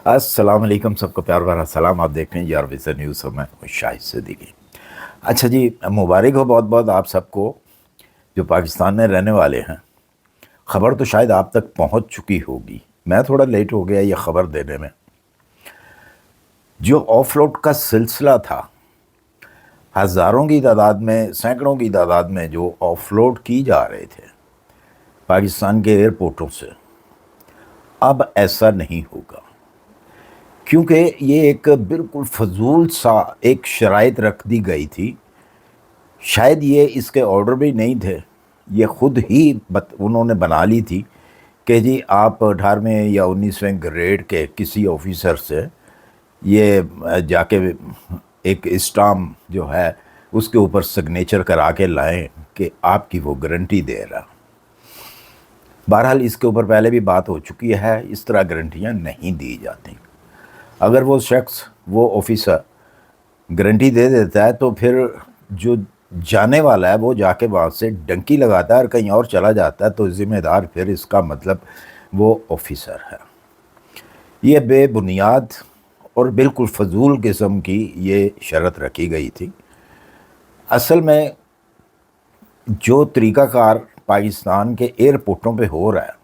अस्सलाम वालेकुम, सबको प्यार भरा सलाम। आप देख रहे हैं यार विज़न न्यूज़ और मैं हूं शाहिद सिद्दीकी। अच्छा जी, मुबारक हो बहुत बहुत आप सबको जो पाकिस्तान में रहने वाले हैं। ख़बर तो शायद आप तक पहुंच चुकी होगी, मैं थोड़ा लेट हो गया ये ख़बर देने में। जो ऑफलोड का सिलसिला था, हज़ारों की तादाद में, सैकड़ों की तादाद में जो ऑफलोड की जा रहे थे पाकिस्तान के एयरपोर्टों से, अब ऐसा नहीं होगा, क्योंकि ये एक बिल्कुल फजूल सा एक शराइत रख दी गई थी। शायद ये इसके ऑर्डर भी नहीं थे, ये ख़ुद ही उन्होंने बना ली थी कि जी आप 18वें या 19वें ग्रेड के किसी ऑफिसर से ये जाके एक स्टाम्प जो है उसके ऊपर सिग्नेचर करा के लाएं कि आपकी वो गारंटी दे रहा। बहरहाल इसके ऊपर पहले भी बात हो चुकी है, इस तरह गारंटियाँ नहीं दी जाती। अगर वो शख्स, वो ऑफिसर गारंटी दे देता है तो फिर जो जाने वाला है वो जाके वहाँ से डंकी लगाता है और कहीं और चला जाता है, तो ज़िम्मेदार फिर इसका मतलब वो ऑफिसर है। ये बेबुनियाद और बिल्कुल फजूल किस्म की ये शर्त रखी गई थी। असल में जो तरीक़ाकार पाकिस्तान के एयरपोर्टों पे हो रहा है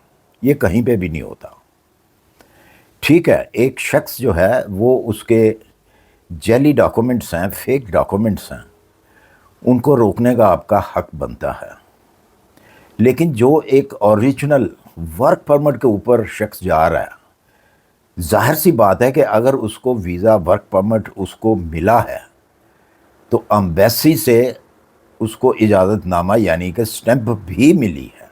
ये कहीं पे भी नहीं होता। ठीक है, एक शख्स जो है वो उसके जैली डॉक्यूमेंट्स हैं, फेक डॉक्यूमेंट्स हैं, उनको रोकने का आपका हक बनता है। लेकिन जो एक ओरिजिनल वर्क परमिट के ऊपर शख्स जा रहा है, जाहिर सी बात है कि अगर उसको वीज़ा वर्क परमिट उसको मिला है तो एम्बेसी से उसको इजाज़तनामा यानी कि स्टैंप भी मिली है।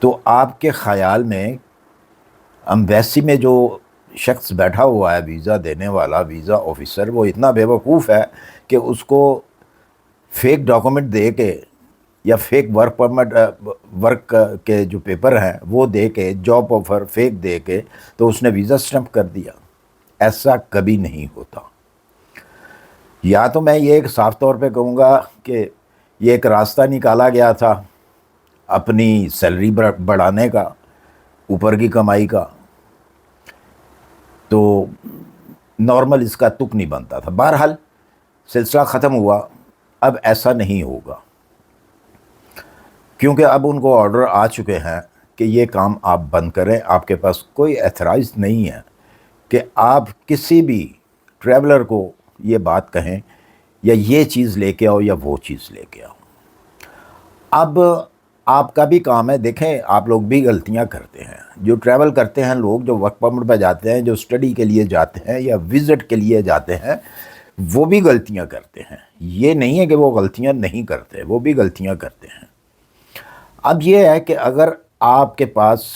तो आपके ख़याल में एम्बेसी में जो शख्स बैठा हुआ है वीज़ा देने वाला, वीज़ा ऑफिसर, वो इतना बेवकूफ़ है कि उसको फेक डॉक्यूमेंट दे के या फेक वर्क परमिट वर्क के जो पेपर हैं वो दे के, जॉब ऑफ़र फेक दे के तो उसने वीज़ा स्टैंप कर दिया? ऐसा कभी नहीं होता। या तो मैं ये एक साफ तौर पे कहूँगा कि ये एक रास्ता निकाला गया था अपनी सैलरी बढ़ाने का, ऊपर की कमाई का, तो नॉर्मल इसका तुक नहीं बनता था। बहरहाल सिलसिला ख़त्म हुआ, अब ऐसा नहीं होगा, क्योंकि अब उनको ऑर्डर आ चुके हैं कि ये काम आप बंद करें। आपके पास कोई एथराइज नहीं है कि आप किसी भी ट्रैवलर को ये बात कहें या ये चीज़ लेके आओ या वो चीज़ लेके आओ। अब आपका भी काम है। देखें, आप लोग भी गलतियां करते हैं, जो ट्रैवल करते हैं लोग, जो वर्क परमिट पर जाते हैं, जो स्टडी के लिए जाते हैं या विज़िट के लिए जाते हैं, वो भी गलतियां करते हैं। ये नहीं है कि वो गलतियां नहीं करते, वो भी गलतियां करते हैं। अब ये है कि अगर आपके पास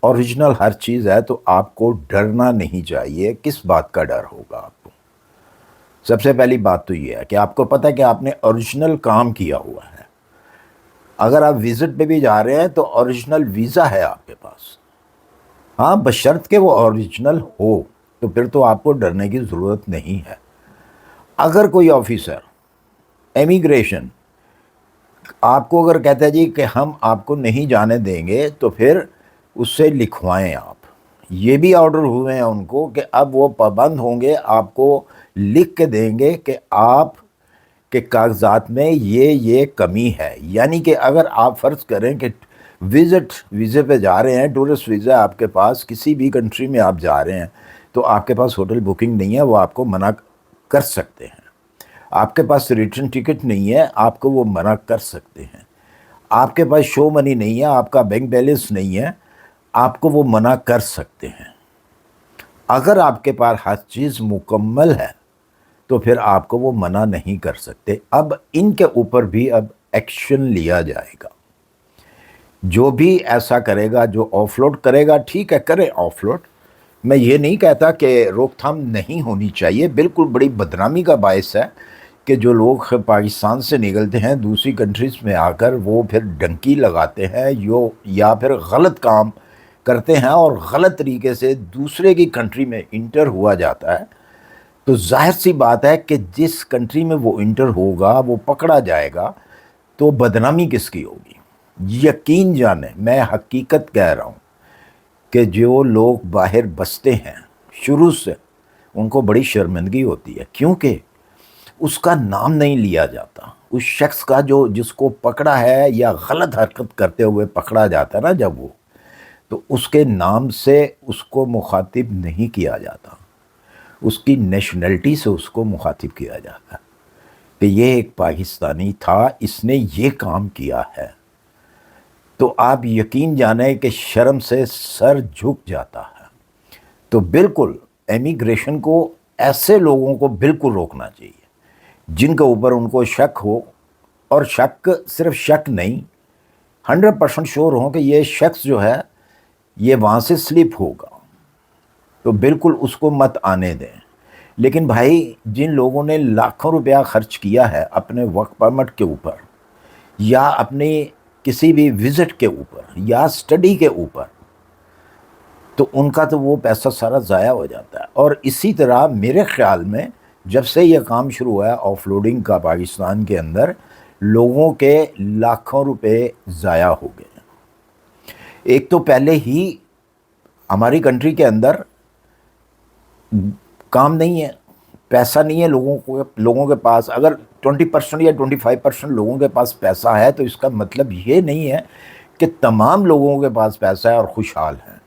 ओरिजिनल हर चीज़ है तो आपको डरना नहीं चाहिए। किस बात का डर होगा आपको? सबसे पहली बात तो ये है कि आपको पता है कि आपने ओरिजिनल काम किया हुआ है। अगर आप विज़िट पे भी जा रहे हैं तो ओरिजिनल वीज़ा है आपके पास, हाँ, बशर्त के वो ओरिजिनल हो, तो फिर तो आपको डरने की ज़रूरत नहीं है। अगर कोई ऑफिसर इमिग्रेशन आपको अगर कहता है जी कि हम आपको नहीं जाने देंगे, तो फिर उससे लिखवाएं आप। ये भी ऑर्डर हुए हैं उनको कि अब वो पाबंद होंगे, आपको लिख के देंगे कि आप के कागजात में ये कमी है। यानी कि अगर आप फ़र्ज़ करें कि विज़िट वीज़े पे जा रहे हैं, टूरिस्ट वीज़ा आपके पास, किसी भी कंट्री में आप जा रहे हैं, तो आपके पास होटल बुकिंग नहीं है, वो आपको मना कर सकते हैं। आपके पास रिटर्न टिकट नहीं है, आपको वो मना कर सकते हैं। आपके पास शो मनी नहीं है, आपका बैंक बैलेंस नहीं है, आपको वो मना कर सकते हैं। अगर आपके पास हर चीज़ मुकम्मल है तो फिर आपको वो मना नहीं कर सकते। अब इनके ऊपर भी अब एक्शन लिया जाएगा। जो भी ऐसा करेगा, जो ऑफलोड करेगा, ठीक है, करे ऑफलोड। मैं ये नहीं कहता कि रोकथाम नहीं होनी चाहिए। बिल्कुल बड़ी बदनामी का बायस है कि जो लोग पाकिस्तान से निकलते हैं दूसरी कंट्रीज़ में आकर वो फिर डंकी लगाते हैं या फिर गलत काम करते हैं और गलत तरीके से दूसरे की कंट्री में इंटर हुआ जाता है। तो जाहिर सी बात है कि जिस कंट्री में वो इंटर होगा वो पकड़ा जाएगा, तो बदनामी किसकी होगी? यकीन जाने, मैं हकीकत कह रहा हूँ کہ جو لوگ باہر بستے ہیں شروع سے ان کو بڑی شرمندگی ہوتی ہے، کیونکہ اس کا نام نہیں لیا جاتا، اس شخص کا جو جس کو پکڑا ہے یا غلط حرکت کرتے ہوئے پکڑا جاتا ہے نا جب وہ، تو اس کے نام سے اس کو مخاطب نہیں کیا جاتا، اس کی نیشنلٹی سے اس کو مخاطب کیا جاتا ہے کہ یہ ایک پاکستانی تھا، اس نے یہ کام کیا ہے۔ تو آپ یقین جانیں کہ شرم سے سر جھک جاتا ہے۔ تو بالکل امیگریشن کو ایسے لوگوں کو بالکل روکنا چاہیے جن کے اوپر ان کو شک ہو، اور شک صرف شک نہیں، 100% شور ہوں کہ یہ شخص جو ہے یہ وہاں سے سلپ ہوگا، تو بالکل اس کو مت آنے دیں۔ لیکن بھائی جن لوگوں نے لاکھوں روپیہ خرچ کیا ہے اپنے ورک پرمٹ کے اوپر یا اپنی کسی بھی وزٹ کے اوپر یا سٹڈی کے اوپر، تو ان کا تو وہ پیسہ سارا ضائع ہو جاتا ہے۔ اور اسی طرح میرے خیال میں جب سے یہ کام شروع ہوا ہے آف لوڈنگ کا پاکستان کے اندر، لوگوں کے لاکھوں روپے ضائع ہو گئے۔ ایک تو پہلے ہی ہماری کنٹری کے اندر کام نہیں ہے، پیسہ نہیں ہے لوگوں کے پاس۔ اگر 20% یا 25% لوگوں کے پاس پیسہ ہے تو اس کا مطلب یہ نہیں ہے کہ تمام لوگوں کے پاس پیسہ ہے اور خوشحال ہیں۔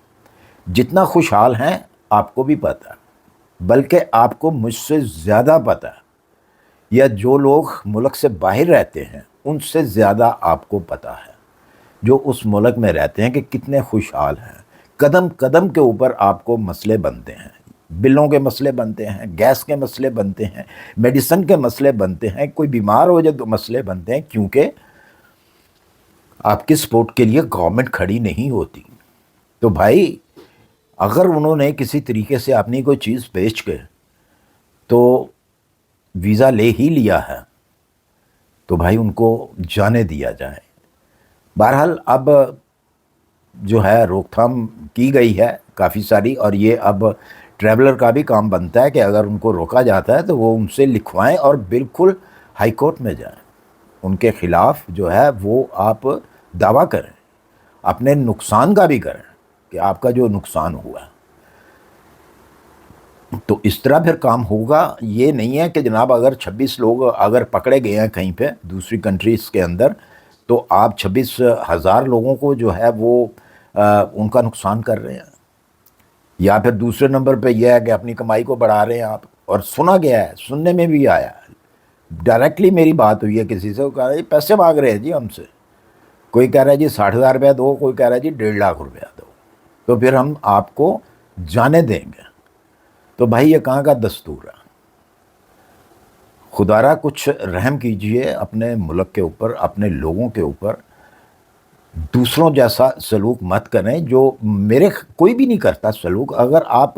جتنا خوشحال ہیں آپ کو بھی پتہ ہے، بلکہ آپ کو مجھ سے زیادہ پتہ ہے، یا جو لوگ ملک سے باہر رہتے ہیں ان سے زیادہ آپ کو پتہ ہے، جو اس ملک میں رہتے ہیں کہ کتنے خوشحال ہیں۔ قدم قدم کے اوپر آپ کو مسئلے بنتے ہیں، بلوں کے مسئلے بنتے ہیں، گیس کے مسئلے بنتے ہیں، میڈیسن کے مسئلے بنتے ہیں، کوئی بیمار ہو جائے تو مسئلے بنتے ہیں، کیونکہ آپ کی سپورٹ کے لیے گورنمنٹ کھڑی نہیں ہوتی۔ تو بھائی اگر انہوں نے کسی طریقے سے اپنی کوئی چیز بیچ کے تو ویزا لے ہی لیا ہے تو بھائی ان کو جانے دیا جائے۔ بہرحال اب جو ہے روک تھام کی گئی ہے کافی ساری، اور یہ اب ٹریولر کا بھی کام بنتا ہے کہ اگر ان کو روکا جاتا ہے تو وہ ان سے لکھوائیں اور بالکل ہائی کورٹ میں جائیں، ان کے خلاف جو ہے وہ آپ دعویٰ کریں، اپنے نقصان کا بھی کریں کہ آپ کا جو نقصان ہوا ہے۔ تو اس طرح پھر کام ہوگا۔ یہ نہیں ہے کہ جناب اگر 26 لوگ اگر پکڑے گئے ہیں کہیں پہ دوسری کنٹریز کے اندر تو آپ 26,000 لوگوں کو جو ہے وہ ان کا نقصان کر رہے ہیں، یا پھر دوسرے نمبر پہ یہ ہے کہ اپنی کمائی کو بڑھا رہے ہیں آپ۔ اور سنا گیا ہے، سننے میں بھی آیا ہے، ڈائریکٹلی میری بات ہوئی ہے کسی سے، وہ کہہ رہا ہے جی پیسے مانگ رہے ہیں جی ہم سے، کوئی کہہ رہا ہے جی 60,000 روپیہ دو، کوئی کہہ رہا ہے جی 1.5 لاکھ روپیہ دو، تو پھر ہم آپ کو جانے دیں گے۔ تو بھائی یہ کہاں کا دستور ہے؟ خدا را کچھ رحم کیجئے اپنے ملک کے اوپر، اپنے لوگوں کے اوپر۔ دوسروں جیسا سلوک مت کریں جو کوئی بھی نہیں کرتا سلوک۔ اگر آپ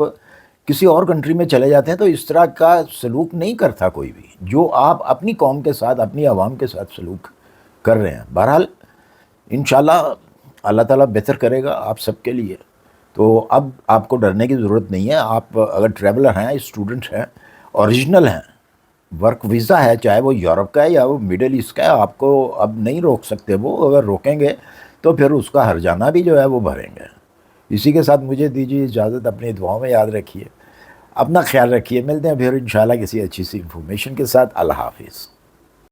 کسی اور کنٹری میں چلے جاتے ہیں تو اس طرح کا سلوک نہیں کرتا کوئی بھی، جو آپ اپنی قوم کے ساتھ، اپنی عوام کے ساتھ سلوک کر رہے ہیں۔ بہرحال انشاءاللہ اللہ تعالیٰ بہتر کرے گا آپ سب کے لیے۔ تو اب آپ کو ڈرنے کی ضرورت نہیں ہے۔ آپ اگر ٹریولر ہیں، اسٹوڈنٹ ہیں، اوریجنل ہیں، ورک ویزا ہے، چاہے وہ یورپ کا ہے یا وہ مڈل ایسٹ کا ہے، آپ کو اب نہیں روک سکتے وہ۔ اگر روکیں گے تو پھر اس کا ہرجانہ بھی جو ہے وہ بھریں گے۔ اسی کے ساتھ مجھے دیجیے اجازت، اپنی دعاؤں میں یاد رکھیے، اپنا خیال رکھیے۔ ملتے ہیں پھر انشاءاللہ کسی اچھی سی انفارمیشن کے ساتھ۔ اللہ حافظ۔